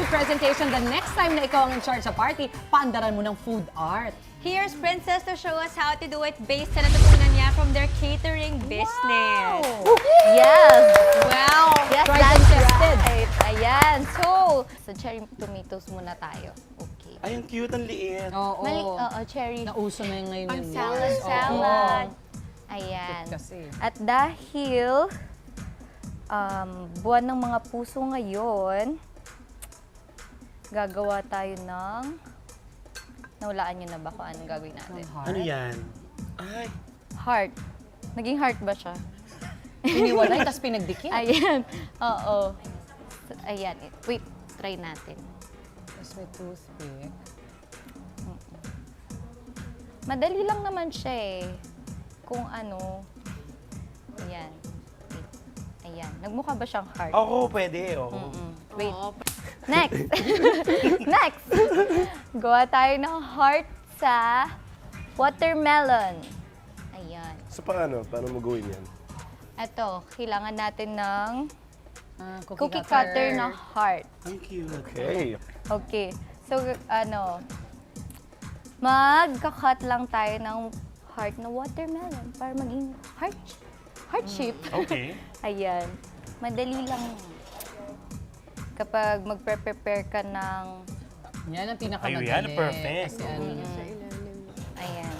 presentation the next time na ikaw ang in charge sa party, paandaran mo ng food art. Here's Princess to show us how to do it based sa natutunan niya from their catering business. Yes! Wow! Yes, Tried that's and tested. right. Ayan. So, cherry tomatoes muna tayo. Okay. Ay, ang cute, ang liit. Oo. Oo, cherry. Nauso na yung ngayon Pang yun. salad, Oo. salad. Ayan. Cute kasi. At dahil buwan ng mga puso ngayon, gagawa tayo ng... Naulaan nyo na ba kung anong gagawin natin? Ano yan? Ay, Heart. Naging heart ba siya? Iniwalay, tapos pinagdikit. Ayan. Oo. So, ayan. Wait, try natin. Tapos may toothpick. Madali lang naman siya eh. Kung ano. Ayan. Wait. Ayan. Nagmukha ba siyang heart? ako pwede, oo. Wait. Oo. Next! Next! Gawa tayo ng heart sa watermelon. Ayan. So paano? Paano mo gawin yan? Ito, kailangan natin ng Cookie cookie cutter na heart. Ang cute. Okay. Okay. So, magka-cut lang tayo ng heart na watermelon para maging heart shape. Okay. Ayan. Madali lang. Kapag magpe-prepare ka ng... Yan ang pinakamadali. Ayun, yan, perfect. Kasi ano, Ayan.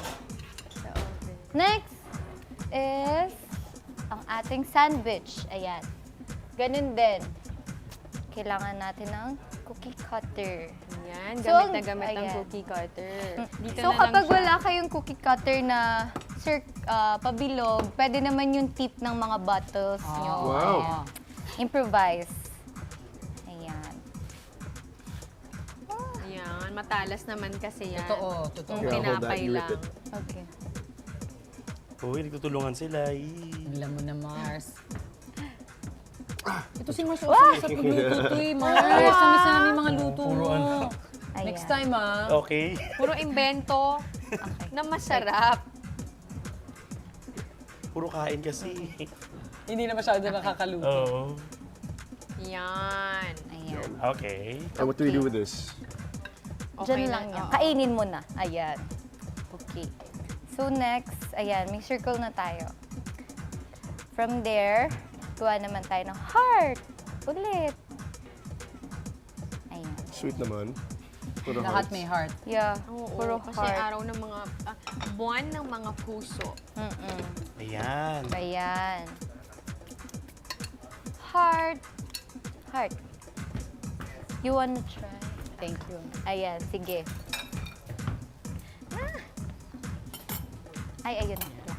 Next is ang ating sandwich. Ayan. Ganun din. Kailangan natin ng cookie cutter. Yan, So, gamit na gamit ang ayan. cookie cutter. Dito So na lang kapag siya. wala kayong cookie cutter na pabilog, pwede naman yung tip ng mga bottles nyo. Wow. Ayan. Improvise. Ayan. Yan, matalas naman kasi yan. Totoo, totoo. Kung Yeah, hold that, pinapay you rip lang. it. Okay. Uy, nagtutulungan sila. Alam mo na, Mars. Ito si Mars, sa pagluto to eh, Mars. Sabi sa namin mga luto mo. Ayan. Next time, Okay. Puro invento na masarap. Puro kain kasi. Hindi na masyado nakakaluto. Oo. Yan. Ayan. Okay. And what do we do with this? Diyan lang yan. oo. Kainin mo na. Ayan. Okay. So next, ayan, may circle na tayo. From there, gawa naman tayo ng heart. Ulit. Ayan. Sweet naman. Puro Lahat hearts. may heart. Yeah, Oo, puro kasi heart. araw ng mga, buwan ng mga puso. Mm-mm. Ayan. Ayan. Heart. Heart. You wanna try? Thank you. Ayan, sige. Ay, ayun na pala.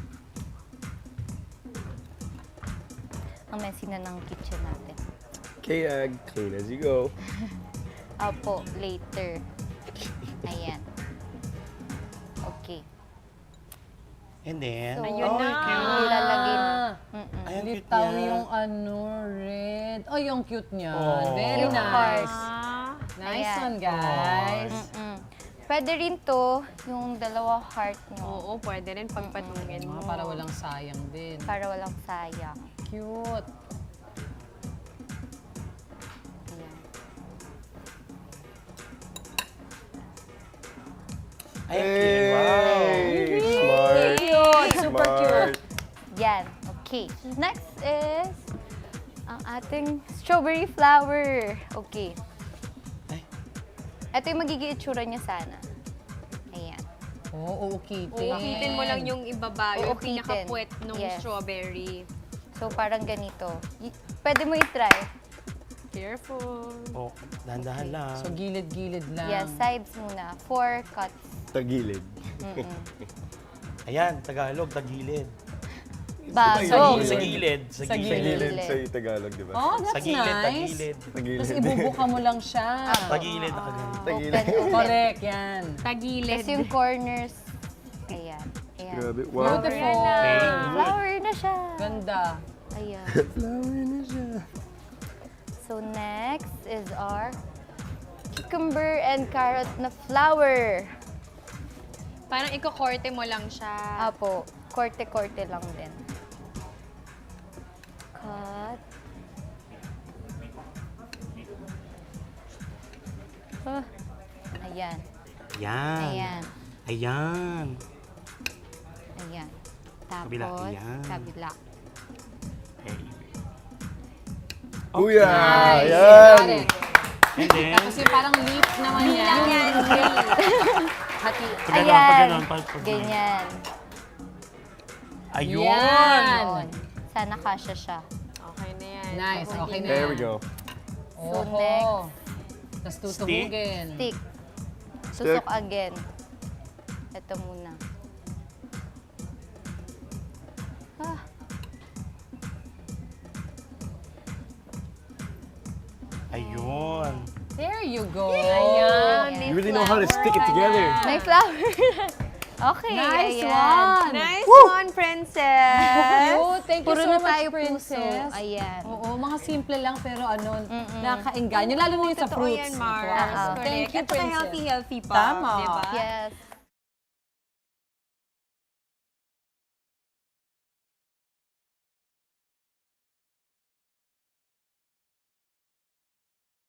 Ang messy na ng kitchen natin. K-Ag, clean as you go. Apo, later. Ayan. Okay. And then, So, Ayun na. ilalagay na. Ah, ay, ang cute litaw niya. yung ano, red. Oh, yung cute niya. Oh. Very Yung nice. heart. Nice Ayan. one, guys. Pwede rin to, yung dalawa heart nyo. Oo, pwede rin pagpatungin mo. Para walang sayang din. Para walang sayang. Cute. Ayan. ay, okay. Wow. Smart. Cute. Super cute. Yan. Okay. Next is ang ating strawberry flower. Okay. Ay. Ito yung magiging itsura niya sana. Ayan. Oo, ukitin. Ukitin mo lang yung ibaba, yung Uukitin. pinakapuwet ng Yes. strawberry. So, parang ganito. Pwede mo i-try. Careful. Oh, dahan-dahan lang. So, gilid-gilid lang. Yes, sides muna. 4 cuts. Tagilid. Ayan, Tagalog, tagilid. Bago. Sa gilid. Sa Sa gilid. Tagilid Gilid. sa Tagalog, di ba? Oh, Sa that's gilid, nice. tagilid. Tagilid. Tapos ibubuka mo lang siya. Tagilid, nakagano. Tagilid. Open, open. Correct, yan. Tagilid. Tapos yung corners. Ayan. Ayan. Grabe. Wow. Beautiful. Flower na siya. Ganda. Ayan. Flower na siya. So next is our cucumber and carrot na flower. Parang iko-korte mo lang siya. Apo, korte-korte lang din. Cut. Oh. Ayan. Yan. Ayan. Ayan. Ayan. Tapos, Kabila, ayan. kabila. Okay. Kuya! Nice. Yan! Got it. And then, Tapos yung parang leaf naman yan. Yan. Hati. pag ganun, Ayan. pag ganun, pag ganun. Ganyan. Ayun! Yan. Yun. Sana kasya siya. Okay na yan. Nice, okay na. There we go. So, Oho. next. Tapos tutuhugin. Stick. Susok again. Ito muna. Ah. Ayun. There you go. Ayan. You really know how to stick it together. May flower. Okay, Nice ayan. one. Nice one, princess. Cute. Thank you Puro so na much, tayo princess. puso. Ayan. Oo, mga simple lang pero ano, nakakainganyo. Lalo na yung sa Totoo fruits. yan, Mars. Oo. Correct. Thank you, At saka princess. healthy pa. Tama. Diba? Yes.